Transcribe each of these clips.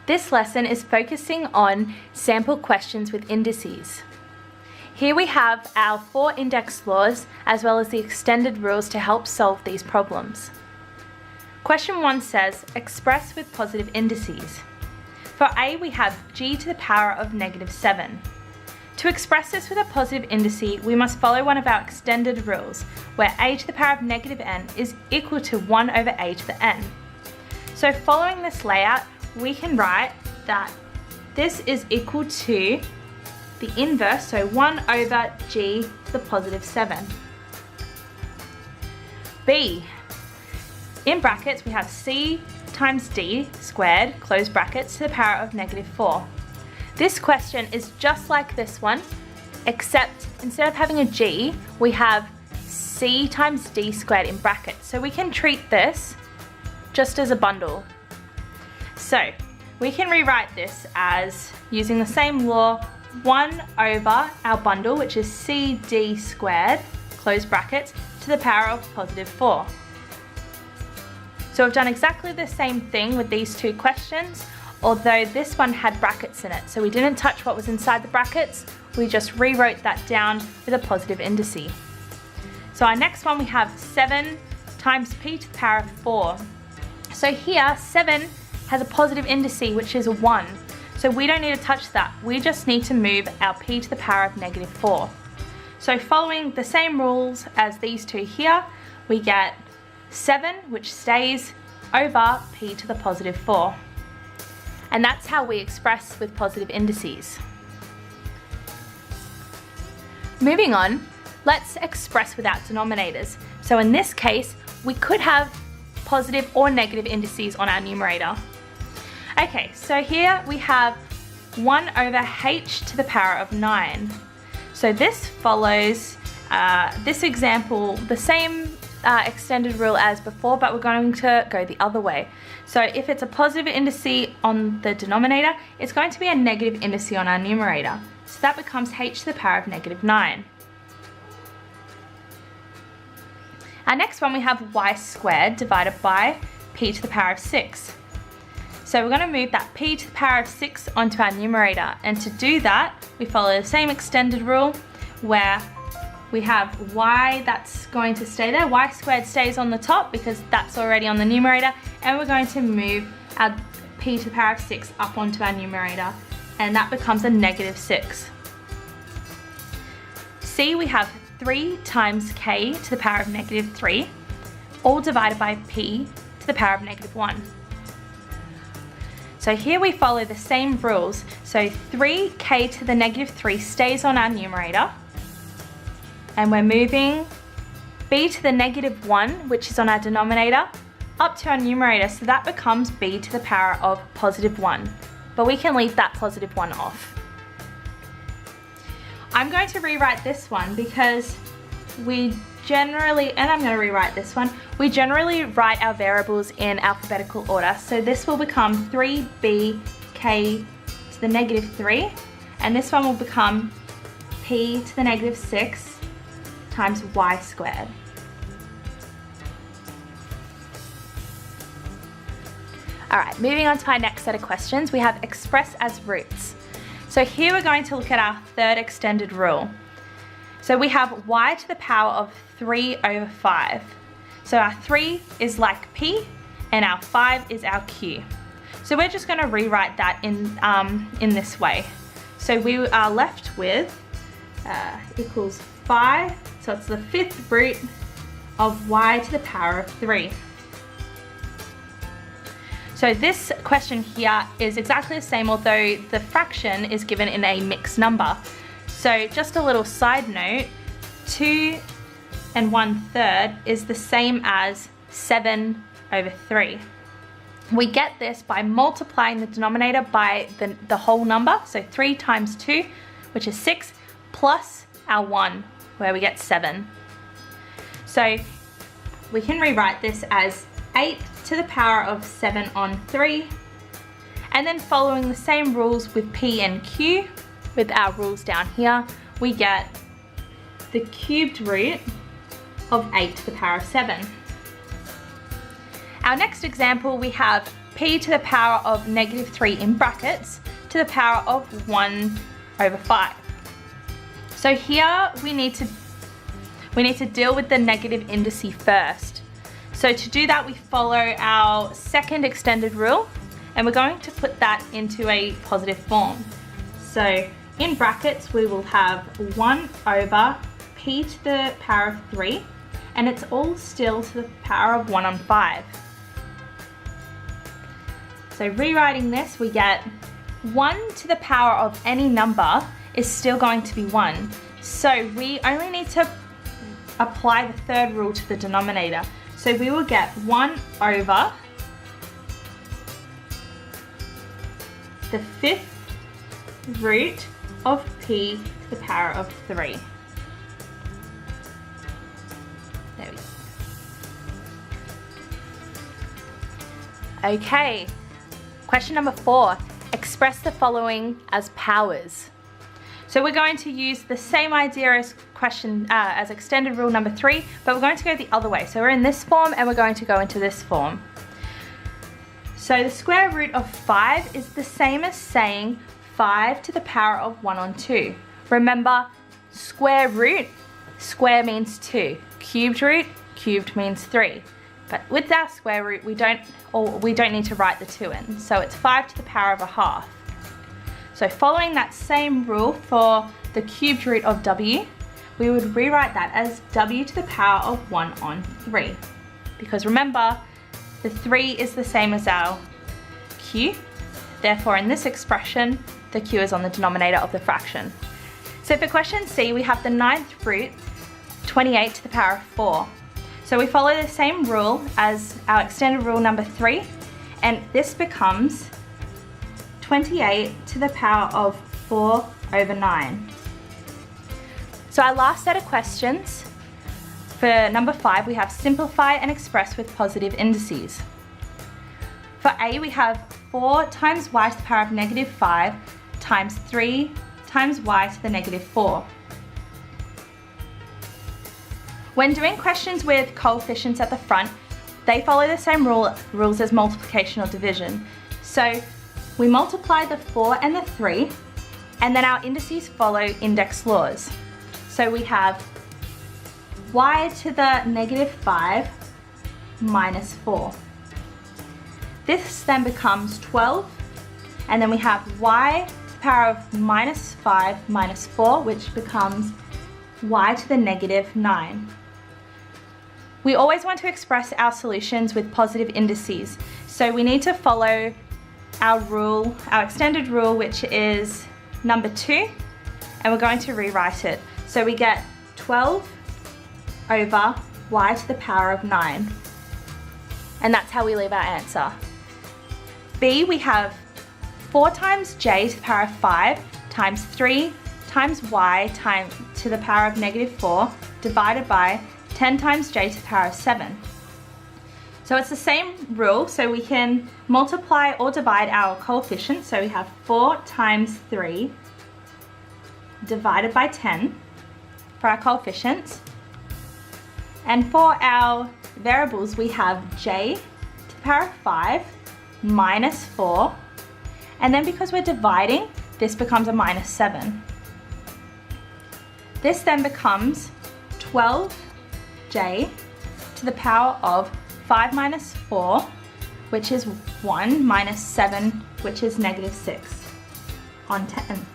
This lesson is focusing on sample questions with indices. Here we have our 4 index laws as well as the extended rules to help solve these problems. Question 1 says, express with positive indices. For A, we have g to the power of -7. To express this with a positive indice, we must follow one of our extended rules, where a to the power of -n is equal to 1 over a to the n. So following this layout, we can write that this is equal to the inverse, so 1 over g to the positive 7. B, in brackets we have c times d squared, close brackets, to the power of -4. This question is just like this one, except instead of having a g, we have c times d squared in brackets. So we can treat this just as a bundle. So we can rewrite this as, using the same law, 1 over our bundle, which is cd squared, close brackets, to the power of +4. So we've done exactly the same thing with these two questions, although this one had brackets in it. So we didn't touch what was inside the brackets, we just rewrote that down with a positive indice. So our next one, we have 7 times p to the power of 4. So here, 7 has a positive indice, which is a 1. So we don't need to touch that. We just need to move our p to the power of -4. So following the same rules as these two here, we get 7, which stays, over p to the +4. And that's how we express with positive indices. Moving on, let's express without denominators. So in this case, we could have positive or negative indices on our numerator. Okay, so here we have 1 over h to the power of 9. So this follows this example, the same extended rule as before, but we're going to go the other way. So if it's a positive indice on the denominator, it's going to be a negative indice on our numerator. So that becomes h to the power of -9. Our next one, we have y squared divided by p to the power of 6. So we're going to move that p to the power of 6 onto our numerator, and to do that, we follow the same extended rule where we have y that's going to stay there. Y squared stays on the top because that's already on the numerator, and we're going to move our p to the power of 6 up onto our numerator, and that becomes a -6. C, we have 3 times k to the power of -3, all divided by p to the power of -1. So here we follow the same rules. So 3k to the -3 stays on our numerator, and we're moving b to the -1, which is on our denominator, up to our numerator, so that becomes b to the power of +1. But we can leave that +1 off. I'm going to rewrite this one because we generally, and I'm going to rewrite this one, we generally write our variables in alphabetical order. So this will become 3bk to the -3, and this one will become p to the -6 times y squared. Alright, moving on to our next set of questions, we have express as roots. So here we're going to look at our third extended rule. So we have y to the power of 3 over 5. So our 3 is like p, and our 5 is our q. So we're just going to rewrite that in this way. So we are left with equals 5, so it's the 5th root of y to the power of 3. So this question here is exactly the same, although the fraction is given in a mixed number. So just a little side note, 2 and 1/3 is the same as 7 over 3. We get this by multiplying the denominator by the whole number, so 3 times 2, which is 6, plus our 1, where we get 7. So we can rewrite this as 8 to the power of 7 on 3, and then following the same rules with p and q, with our rules down here, we get the cubed root of 8 to the power of 7. Our next example, we have p to the power of -3 in brackets to the power of 1/5. So here we need to deal with the negative indice first. So to do that, we follow our second extended rule, and we're going to put that into a positive form. So in brackets, we will have 1/p to the power of 3, and it's all still to the power of 1/5. So rewriting this, we get 1 to the power of any number is still going to be 1. So we only need to apply the third rule to the denominator. So we will get 1/, the 5th root of p to the power of 3. There we go. Okay, question number 4. Express the following as powers. So we're going to use the same idea as extended rule number 3, but we're going to go the other way. So we're in this form and we're going to go into this form. So the square root of 5 is the same as saying 5 to the power of 1/2. Remember, square root, square means 2. Cubed root, cubed means 3. But with our square root, we don't need to write the 2 in. So it's 5 to the power of 1/2. So following that same rule for the cubed root of w, we would rewrite that as w to the power of 1/3. Because remember, the 3 is the same as our q. Therefore, in this expression, the q is on the denominator of the fraction. So for question C, we have the 9th root, 28 to the power of 4. So we follow the same rule as our extended rule number 3, and this becomes 28 to the power of 4/9. So our last set of questions, for number 5, we have simplify and express with positive indices. For A, we have 4 times y to the power of -5 times 3 times y to the -4. When doing questions with coefficients at the front, they follow the same rules as multiplication or division. So we multiply the 4 and the 3, and then our indices follow index laws. So we have y to the -5 minus 4. This then becomes 12, and then we have y to the power of -5 minus 4, which becomes y to the -9. We always want to express our solutions with positive indices, so we need to follow our rule, our extended rule, which is number 2, and we're going to rewrite it. So we get 12 over y to the power of 9. And that's how we leave our answer. B, we have 4 times j to the power of 5 times 3 times y to the power of -4 divided by 10 times j to the power of 7. So it's the same rule, so we can multiply or divide our coefficients. So we have 4 times 3 divided by 10 for our coefficients. And for our variables, we have j to the power of 5 minus 4. And then because we're dividing, this becomes a -7. This then becomes 12j to the power of 5 minus 4, which is 1, minus 7, which is -6 on 10.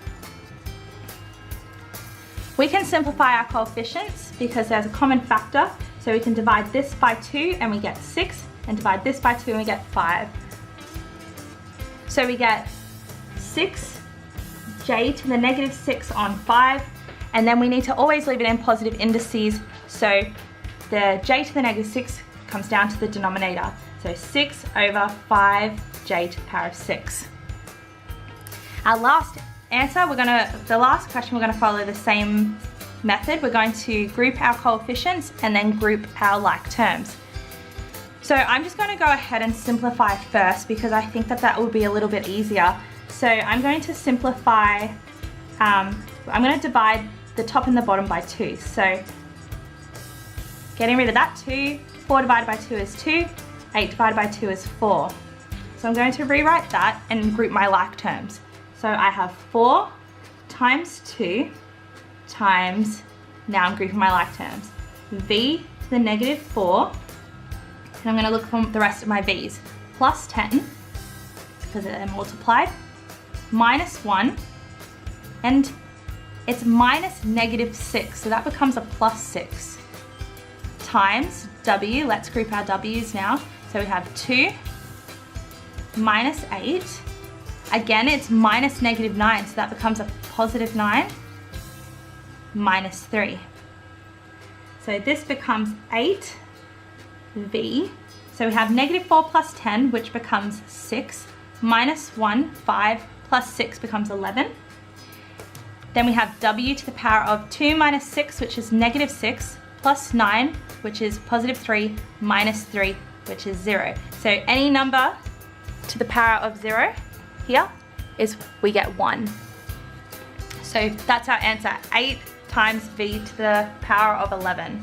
We can simplify our coefficients because there's a common factor, so we can divide this by 2 and we get 6, and divide this by 2 and we get 5. So we get 6j to the -6 on 5, and then we need to always leave it in positive indices, so the j to the -6 comes down to the denominator. So 6 over 5j to the power of 6. Our last answer, the last question, we're going to follow the same method. We're going to group our coefficients and then group our like terms. So I'm just going to go ahead and simplify first because I think that will be a little bit easier. So I'm going to simplify, I'm going to divide the top and the bottom by 2. So getting rid of that 2, 4 divided by 2 is 2, 8 divided by 2 is 4. So I'm going to rewrite that and group my like terms. So I have 4 times 2 times, now I'm grouping my like terms, v to the negative 4, and I'm going to look for the rest of my v's, plus 10, because they're multiplied, minus 1, and it's minus negative 6, so that becomes a plus 6, times w, let's group our w's now, so we have 2 minus 8, again it's minus negative 9, so that becomes a positive 9, minus 3. So this becomes 8v, so we have negative 4 plus 10, which becomes 6, minus 1, 5, plus 6 becomes 11. Then we have w to the power of 2 minus 6, which is negative 6, plus 9, which is positive 3, minus 3, which is 0. So any number to the power of 0 here is we get 1. So that's our answer, 8 times v to the power of 11.